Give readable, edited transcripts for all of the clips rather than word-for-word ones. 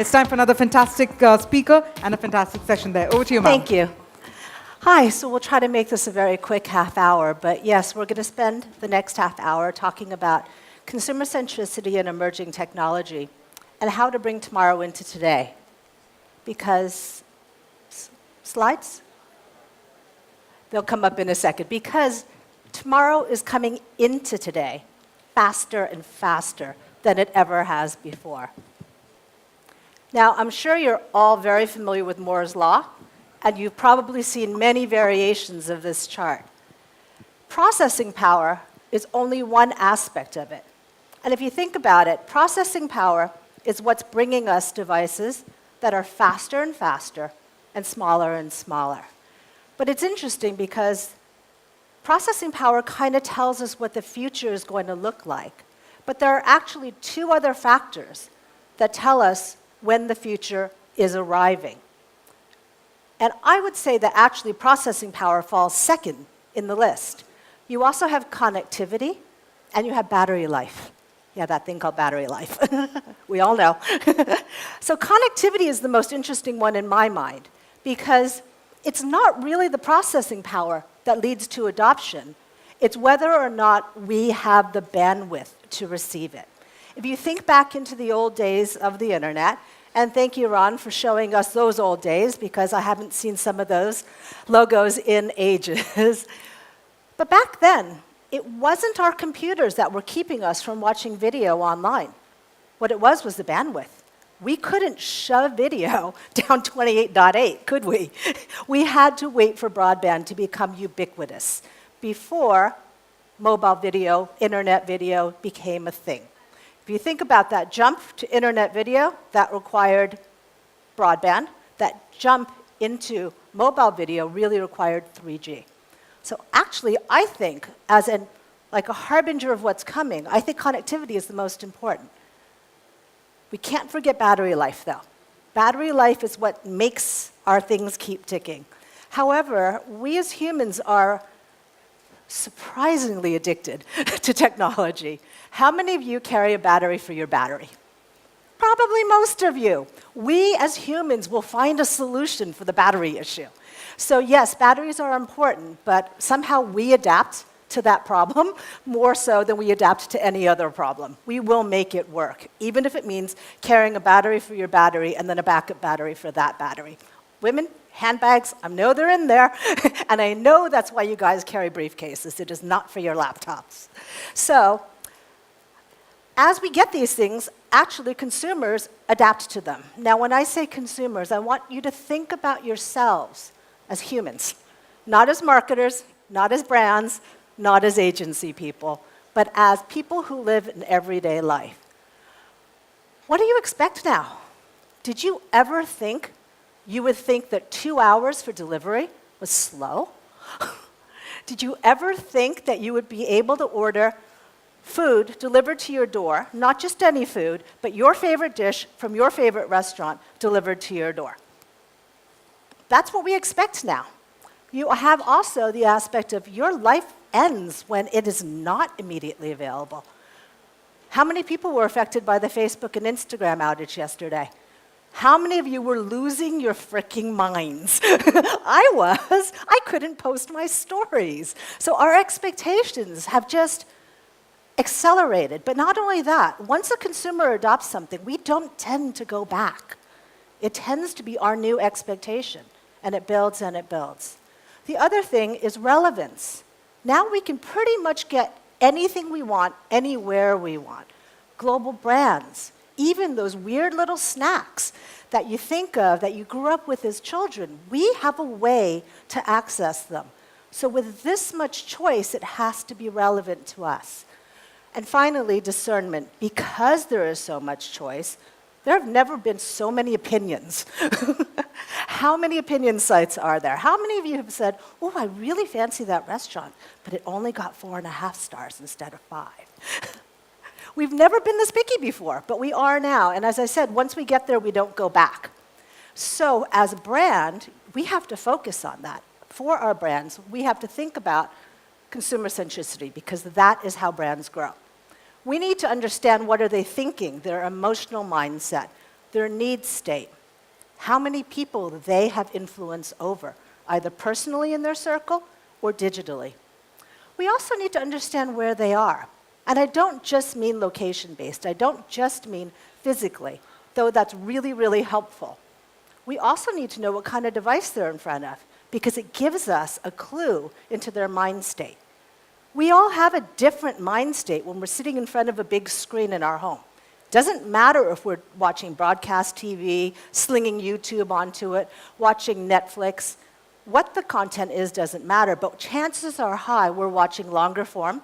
It's time for another fantastic speaker and a fantastic session there. Over to you, ma'am. Thank you. Hi, so we'll try to make this a very quick half hour, but yes, we're going to spend the next half hour talking about consumer centricity and emerging technology and how to bring tomorrow into today. Because, slides? They'll come up in a second. Because tomorrow is coming into today faster and faster than it ever has before. Now, I'm sure you're all very familiar with Moore's Law, and you've probably seen many variations of this chart. Processing power is only one aspect of it. And if you think about it, processing power is what's bringing us devices that are faster and faster and smaller. But it's interesting because processing power kind of tells us what the future is going to look like. But there are actually two other factors that tell us when the future is arriving. And I would say that actually processing power falls second in the list. You also have connectivity, and you have battery life. Yeah, that thing called battery life. We all know. So connectivity is the most interesting one in my mind, because it's not really the processing power that leads to adoption. It's whether or not we have the bandwidth to receive it. If you think back into the old days of the internet, and thank you, Ron, for showing us those old days, because I haven't seen some of those logos in ages. But back then, it wasn't our computers that were keeping us from watching video online. What it was the bandwidth. We couldn't shove video down 28.8, could we? We had to wait for broadband to become ubiquitous before mobile video, internet video became a thing. If you think about that jump to internet video, that required broadband. That jump into mobile video really required 3G. So actually, I think, as like a harbinger of what's coming, I think connectivity is the most important. We can't forget battery life, though. Battery life is what makes our things keep ticking. However, we as humans are surprisingly addicted to technology. How many of you carry a battery for your battery? Probably most of you. We as humans will find a solution for the battery issue. So yes, batteries are important, but somehow we adapt to that problem more so than we adapt to any other problem. We will make it work, even if it means carrying a battery for your battery and then a backup battery for that battery. Women, handbags, I know they're in there, and I know that's why you guys carry briefcases. It is not for your laptops. So, as we get these things, actually consumers adapt to them. Now, when I say consumers, I want you to think about yourselves as humans, not as marketers, not as brands, not as agency people, but as people who live an everyday life. What do you expect now? Did you ever think you would think that 2 hours for delivery was slow? Did you ever think that you would be able to order food delivered to your door, not just any food, but your favorite dish from your favorite restaurant delivered to your door? That's what we expect now. You have also the aspect of your life ends when it is not immediately available. How many people were affected by the Facebook and Instagram outage yesterday? How many of you were losing your freaking minds? I was. I couldn't post my stories. So our expectations have just accelerated. But not only that, once a consumer adopts something, we don't tend to go back. It tends to be our new expectation, and it builds and it builds. The other thing is relevance. Now we can pretty much get anything we want, anywhere we want. Global brands, even those weird little snacks that you think of, that you grew up with as children, we have a way to access them. So with this much choice, it has to be relevant to us. And finally, discernment. Because there is so much choice, there have never been so many opinions. How many opinion sites are there? How many of you have said, oh, I really fancy that restaurant, but it only got 4.5 stars instead of 5? We've never been this picky before, but we are now. And as I said, once we get there, we don't go back. So as a brand, we have to focus on that. For our brands, we have to think about consumer centricity, because that is how brands grow. We need to understand what are they thinking, their emotional mindset. their need state, how many people they have influence over, either personally in their circle or digitally. We also need to understand where they are. And I don't just mean location-based. I don't just mean physically, though that's really, really helpful. We also need to know what kind of device they're in front of, because it gives us a clue into their mind state. We all have a different mind state when we're sitting in front of a big screen in our home. Doesn't matter if we're watching broadcast TV, slinging YouTube onto it, watching Netflix. What the content is doesn't matter, but chances are high we're watching longer form,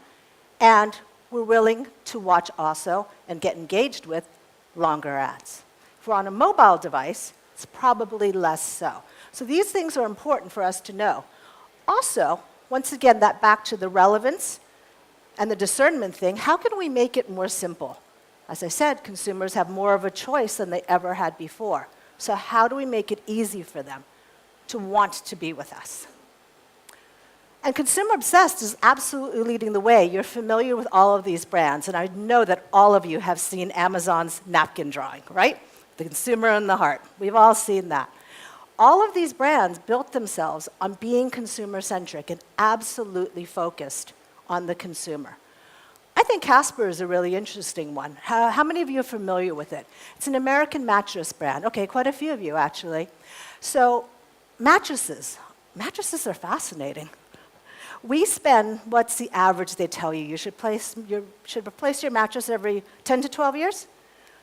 and we're willing to watch also and get engaged with longer ads. If we're on a mobile device, it's probably less so. So these things are important for us to know. Also, once again, that back to the relevance and the discernment thing, how can we make it more simple? As I said, consumers have more of a choice than they ever had before. So how do we make it easy for them to want to be with us? And Consumer Obsessed is absolutely leading the way. You're familiar with all of these brands, and I know that all of you have seen Amazon's napkin drawing, right? The consumer and the heart. We've all seen that. All of these brands built themselves on being consumer-centric and absolutely focused on the consumer. I think Casper is a really interesting one. How many of you are familiar with it? It's an American mattress brand. Okay, quite a few of you, actually. So mattresses. Mattresses are fascinating. We spend, what's the average they tell you? You should replace your mattress every 10 to 12 years?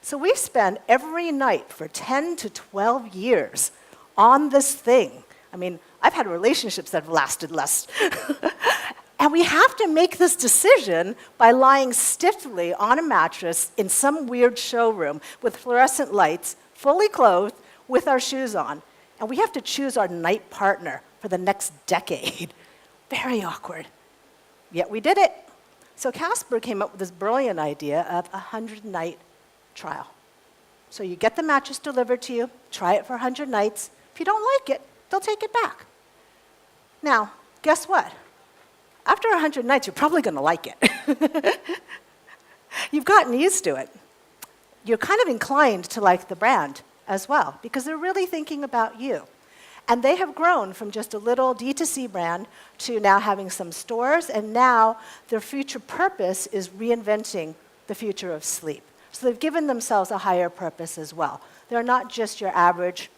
So we spend every night for 10 to 12 years on this thing. I mean, I've had relationships that have lasted less. And we have to make this decision by lying stiffly on a mattress in some weird showroom with fluorescent lights, fully clothed, with our shoes on. And we have to choose our night partner for the next decade. Very awkward. Yet we did it. So Casper came up with this brilliant idea of a 100-night trial. So you get the mattress delivered to you, try it for 100 nights. If you don't like it, they'll take it back. Now, guess what? After 100 nights, you're probably going to like it. You've gotten used to it. You're kind of inclined to like the brand as well, because they're really thinking about you. And they have grown from just a little D2C brand to now having some stores, and now their future purpose is reinventing the future of sleep. So they've given themselves a higher purpose as well. They're not just your average,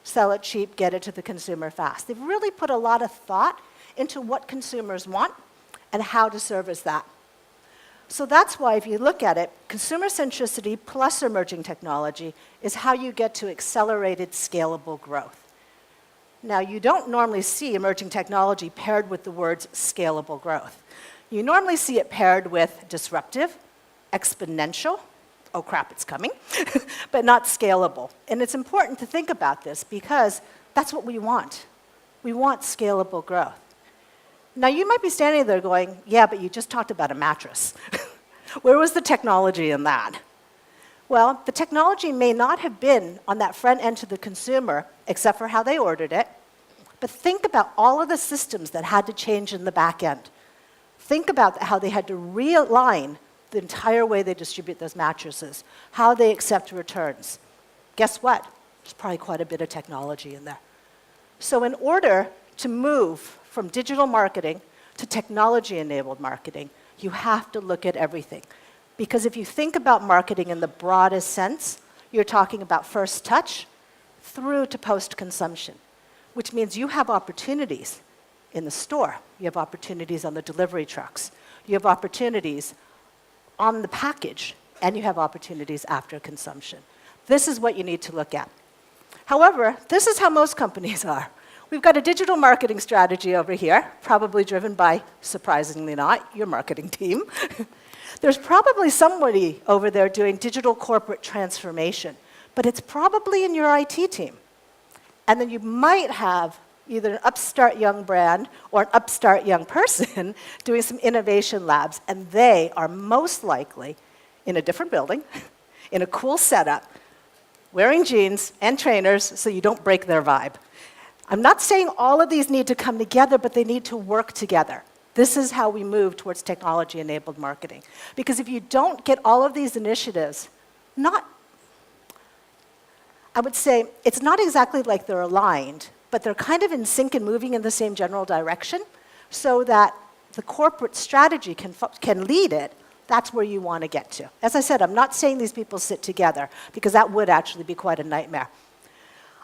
sell it cheap, get it to the consumer fast. They've really put a lot of thought into what consumers want and how to service that. So that's why, if you look at it, consumer centricity plus emerging technology is how you get to accelerated, scalable growth. Now, you don't normally see emerging technology paired with the words scalable growth. You normally see it paired with disruptive, exponential, oh crap, it's coming, but not scalable. And it's important to think about this because that's what we want. We want scalable growth. Now, you might be standing there going, yeah, but you just talked about a mattress. Where was the technology in that? Well, the technology may not have been on that front end to the consumer, except for how they ordered it. But think about all of the systems that had to change in the back end. Think about how they had to realign the entire way they distribute those mattresses, how they accept returns. Guess what? There's probably quite a bit of technology in there. So in order to move from digital marketing to technology-enabled marketing, you have to look at everything. Because if you think about marketing in the broadest sense, you're talking about first touch through to post-consumption, which means you have opportunities in the store. You have opportunities on the delivery trucks. You have opportunities on the package, and you have opportunities after consumption. This is what you need to look at. However, this is how most companies are. We've got a digital marketing strategy over here, probably driven by, surprisingly not, your marketing team. There's probably somebody over there doing digital corporate transformation, but it's probably in your IT team. And then you might have either an upstart young brand or an upstart young person doing some innovation labs, and they are most likely in a different building, in a cool setup, wearing jeans and trainers so you don't break their vibe. I'm not saying all of these need to come together, but they need to work together. This is how we move towards technology-enabled marketing. Because if you don't get all of these initiatives, not I would say it's not exactly like they're aligned, but they're kind of in sync and moving in the same general direction so that the corporate strategy can lead it. That's where you want to get to. As I said, I'm not saying these people sit together because that would actually be quite a nightmare.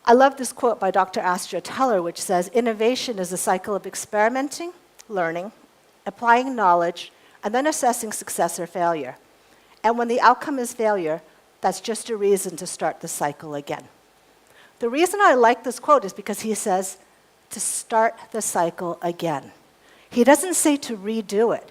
I love this quote by Dr. Astra Teller, which says, "Innovation is a cycle of experimenting, learning, applying knowledge, and then assessing success or failure. And when the outcome is failure, that's just a reason to start the cycle again." The reason I like this quote is because he says to start the cycle again. He doesn't say to redo it.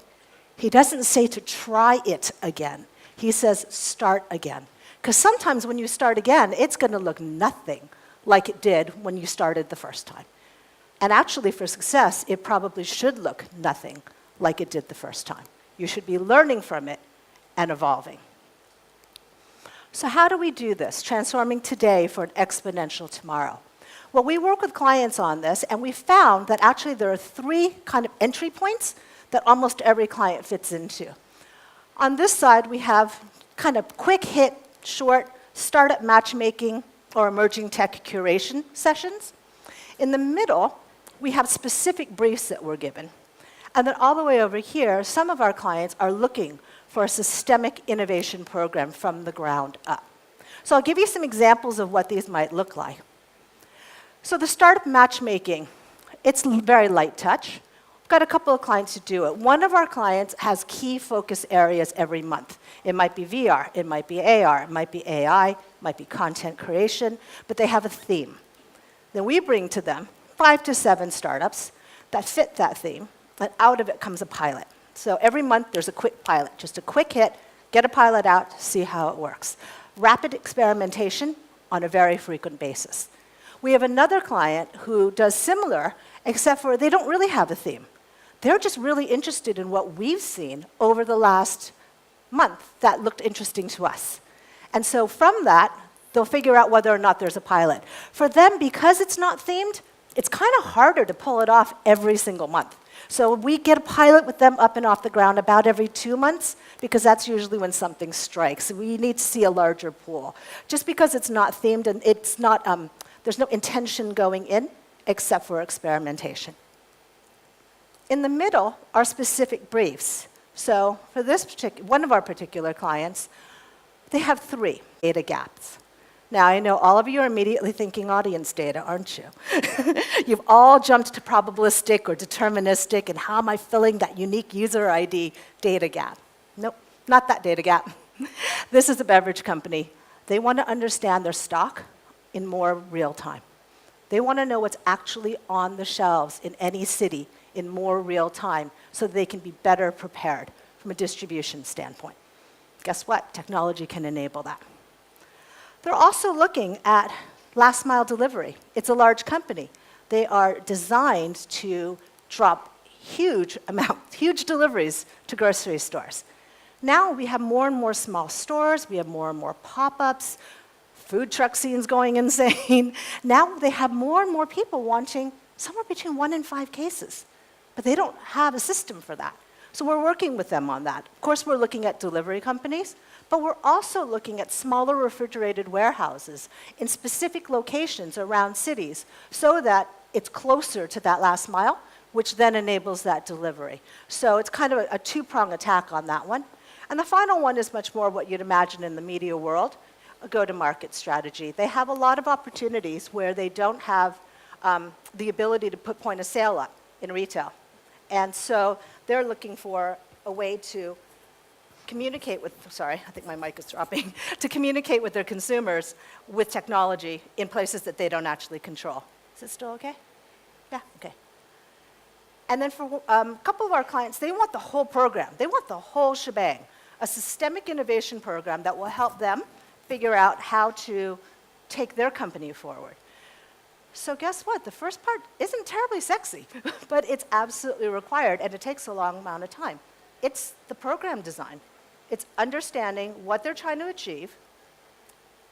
He doesn't say to try it again. He says start again. Because sometimes when you start again, it's going to look nothing like it did when you started the first time. And actually, for success, it probably should look nothing like it did the first time. You should be learning from it and evolving. So how do we do this, transforming today for an exponential tomorrow? Well, we work with clients on this, and we found that actually there are 3 kind of entry points that almost every client fits into. On this side, we have kind of quick hit, short startup matchmaking or emerging tech curation sessions. In the middle, we have specific briefs that we're given. And then all the way over here, some of our clients are looking for a systemic innovation program from the ground up. So I'll give you some examples of what these might look like. So the startup matchmaking, it's very light touch. We've got a couple of clients who do it. One of our clients has key focus areas every month. It might be VR, it might be AR, it might be AI, it might be content creation, but they have a theme. Then we bring to them 5 to 7 startups that fit that theme, and out of it comes a pilot. So every month there's a quick pilot, just a quick hit, get a pilot out, see how it works. Rapid experimentation on a very frequent basis. We have another client who does similar, except for they don't really have a theme. They're just really interested in what we've seen over the last month that looked interesting to us. And so from that, they'll figure out whether or not there's a pilot. For them, because it's not themed, it's kind of harder to pull it off every single month. So we get a pilot with them up and off the ground about every 2 months, because that's usually when something strikes. We need to see a larger pool. Just because it's not themed and it's not, there's no intention going in except for experimentation. In the middle are specific briefs. So for this one of our particular clients, they have 3 data gaps. Now, I know all of you are immediately thinking audience data, aren't you? You've all jumped to probabilistic or deterministic, and how am I filling that unique user ID data gap? Nope, not that data gap. This is a beverage company. They want to understand their stock in more real time. They want to know what's actually on the shelves in any city in more real time so they can be better prepared from a distribution standpoint. Guess what? Technology can enable that. They're also looking at last mile delivery. It's a large company. They are designed to drop huge deliveries to grocery stores. Now we have more and more small stores, we have more and more pop-ups, food truck scenes going insane. Now they have more and more people wanting somewhere between 1 and 5 cases, but they don't have a system for that. So we're working with them on that. Of course, we're looking at delivery companies, but we're also looking at smaller refrigerated warehouses in specific locations around cities so that it's closer to that last mile, which then enables that delivery. So it's kind of a 2-prong attack on that one. And the final one is much more what you'd imagine in the media world, a go-to-market strategy. They have a lot of opportunities where they don't have the ability to put point of sale up in retail. And so they're looking for a way to communicate with, sorry, I think my mic is dropping, to communicate with their consumers with technology in places that they don't actually control. Is it still okay? Yeah, okay. And then for a couple of our clients, they want the whole program. They want the whole shebang, a systemic innovation program that will help them figure out how to take their company forward. So guess what? The first part isn't terribly sexy, but it's absolutely required, and it takes a long amount of time. It's the program design. It's understanding what they're trying to achieve,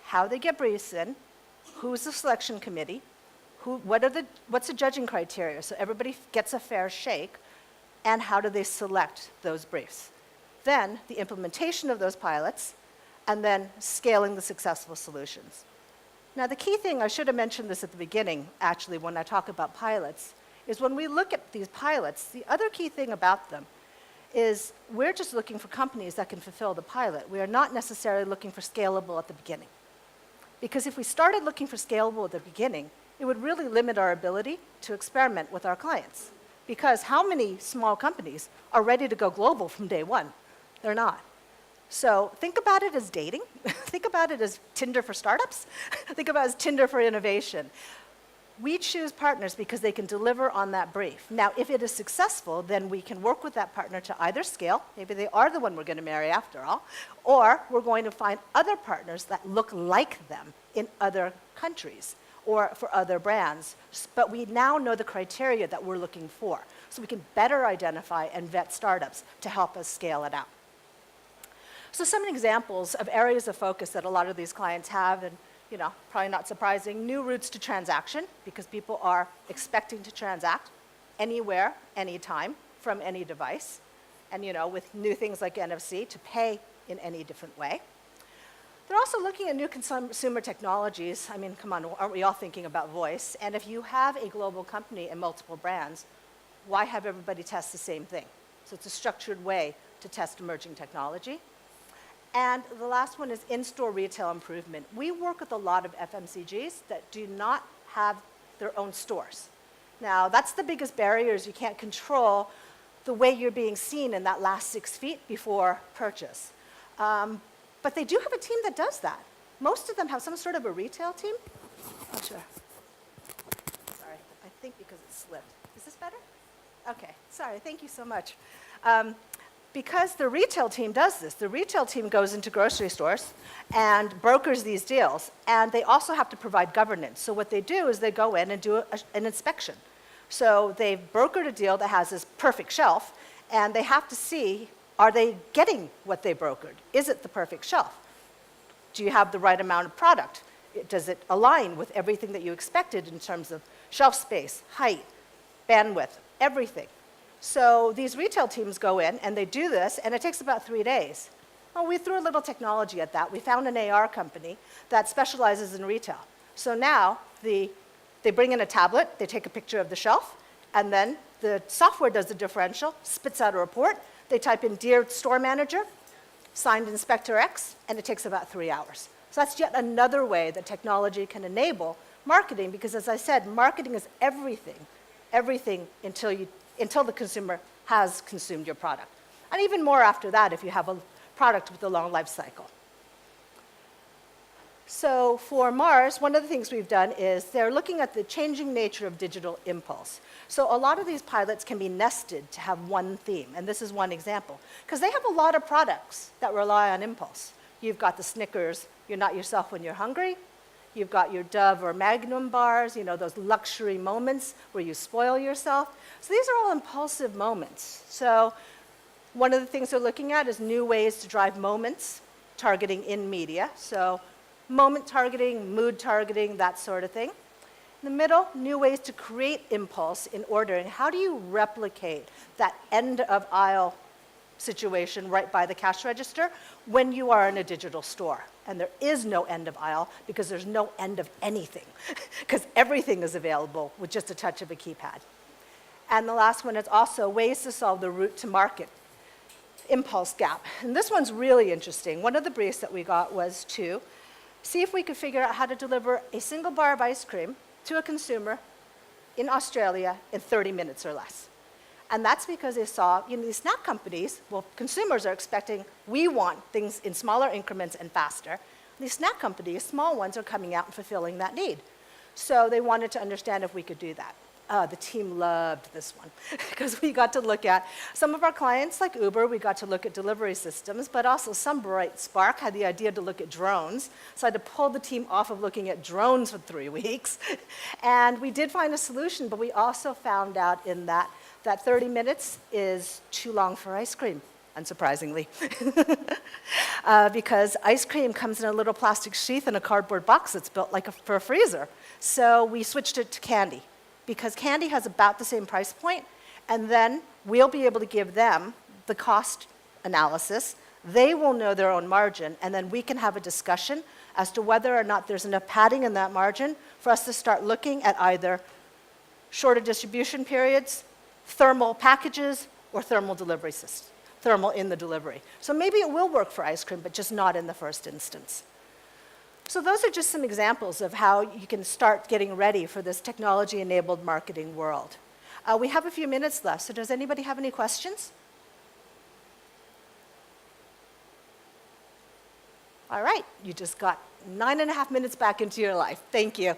how they get briefs in, who's the selection committee, what's the judging criteria, so everybody gets a fair shake, and how do they select those briefs. Then the implementation of those pilots, and then scaling the successful solutions. Now, the key thing, I should have mentioned this at the beginning, actually, when I talk about pilots, is when we look at these pilots, the other key thing about them is we're just looking for companies that can fulfill the pilot. We are not necessarily looking for scalable at the beginning. Because if we started looking for scalable at the beginning, it would really limit our ability to experiment with our clients. Because how many small companies are ready to go global from day one? They're not. So think about it as dating. Think about it as Tinder for startups. Think about it as Tinder for innovation. We choose partners because they can deliver on that brief. Now, if it is successful, then we can work with that partner to either scale, maybe they are the one we're going to marry after all, or we're going to find other partners that look like them in other countries or for other brands. But we now know the criteria that we're looking for, so we can better identify and vet startups to help us scale it out. So some examples of areas of focus that a lot of these clients have, and probably not surprising, new routes to transaction, because people are expecting to transact anywhere, anytime, from any device. And with new things like NFC, to pay in any different way. They're also looking at new consumer technologies. I mean, come on, aren't we all thinking about voice? And if you have a global company and multiple brands, why have everybody test the same thing? So it's a structured way to test emerging technology. And the last one is in-store retail improvement. We work with a lot of FMCGs that do not have their own stores. Now, that's the biggest barrier, is you can't control the way you're being seen in that last 6 feet before purchase. But they do have a team that does that. Most of them have some sort of a retail team. Oh, sure. Sorry, I think because it slipped. Is this better? Okay, sorry, thank you so much. Because the retail team does this. The retail team goes into grocery stores and brokers these deals, and they also have to provide governance. So what they do is they go in and do an inspection. So they've brokered a deal that has this perfect shelf, and they have to see, are they getting what they brokered? Is it the perfect shelf? Do you have the right amount of product? Does it align with everything that you expected in terms of shelf space, height, bandwidth, everything? So these retail teams go in and they do this, and it takes about 3 days. Well, we threw a little technology at that. We found an AR company that specializes in retail. So now they bring in a tablet, they take a picture of the shelf, and then the software does the differential, spits out a report. They type in Dear Store Manager, signed Inspector X, and it takes about 3 hours. So that's yet another way that technology can enable marketing, because as I said, marketing is everything until the consumer has consumed your product. And even more after that if you have a product with a long life cycle. So for Mars, one of the things we've done is they're looking at the changing nature of digital impulse. So a lot of these pilots can be nested to have one theme, and this is one example. Because they have a lot of products that rely on impulse. You've got the Snickers, you're not yourself when you're hungry. You've got your Dove or Magnum bars, those luxury moments where you spoil yourself. So these are all impulsive moments. So one of the things they're looking at is new ways to drive moments, targeting in media. So moment targeting, mood targeting, that sort of thing. In the middle, new ways to create impulse in ordering. How do you replicate that end of aisle situation right by the cash register when you are in a digital store? And there is no end of aisle because there's no end of anything, because everything is available with just a touch of a keypad. And the last one is also ways to solve the route to market impulse gap. And this one's really interesting. One of the briefs that we got was to see if we could figure out how to deliver a single bar of ice cream to a consumer in Australia in 30 minutes or less. And that's because they saw, these snack companies, well, consumers are expecting, we want things in smaller increments and faster. These snack companies, small ones, are coming out and fulfilling that need. So they wanted to understand if we could do that. The team loved this one because we got to look at some of our clients like Uber, we got to look at delivery systems, but also some bright spark had the idea to look at drones. So I had to pull the team off of looking at drones for 3 weeks. And we did find a solution, but we also found out in that 30 minutes is too long for ice cream, unsurprisingly. Because ice cream comes in a little plastic sheath in a cardboard box that's built for a freezer. So we switched it to candy, because candy has about the same price point, and then we'll be able to give them the cost analysis. They will know their own margin, and then we can have a discussion as to whether or not there's enough padding in that margin for us to start looking at either shorter distribution periods, thermal packages, or thermal delivery systems, thermal in the delivery. So maybe it will work for ice cream, but just not in the first instance. So those are just some examples of how you can start getting ready for this technology-enabled marketing world. We have a few minutes left, so does anybody have any questions? All right, you just got 9.5 minutes back into your life. Thank you.